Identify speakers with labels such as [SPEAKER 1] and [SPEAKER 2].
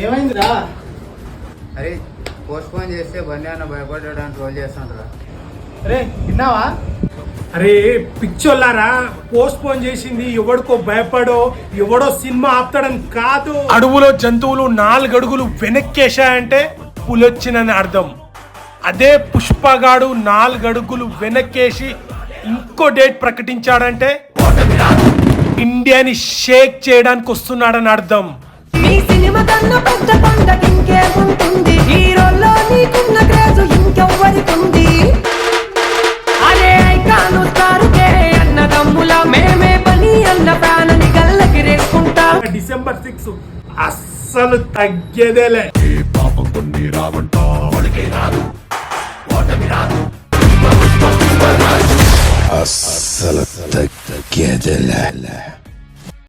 [SPEAKER 1] ఏమైందిరా?
[SPEAKER 2] అరే post phone చేస్తే బండి అన్న భయపడడానికి ట్రోల్ చేస్తుంటారా?
[SPEAKER 1] అరే విన్నావా?
[SPEAKER 3] అరే పిచ్చోళ్ళారా, పోస్ట్ పోన్ చేసింది ఎవడికో భయపడో ఎవడో సినిమా ఆపుతాడని కాదు. అడవులో జంతువులు 4 అడుగులు వెనక్కేశాయంటే పులొచ్చినని అర్థం. అదే పుష్పగాడు 4 అడుగులు వెనక్కేసి ఇంకో డేట్ ప్రకటించాడంటే ఇండియాని షేక్ చేయడానికి వస్తున్నాడని అర్థం.
[SPEAKER 4] ఈ సినిమా కన్నా పెద్ద పండగ ఇంకేముంటుంది? హీరోల్లో నీకున్న క్రేజ్ ఇంకెవ్వరికుంది? అరే ఐకాను స్టారుకే అన్న దమ్ముల మేమే పని అన్న ఫ్యాన్ అని గల్లకి రేసుకుంటా.
[SPEAKER 3] డిసెంబర్ 6 అస్సలు తగ్గేదేలే.
[SPEAKER 5] అస్సలు తగ్గేదేలే.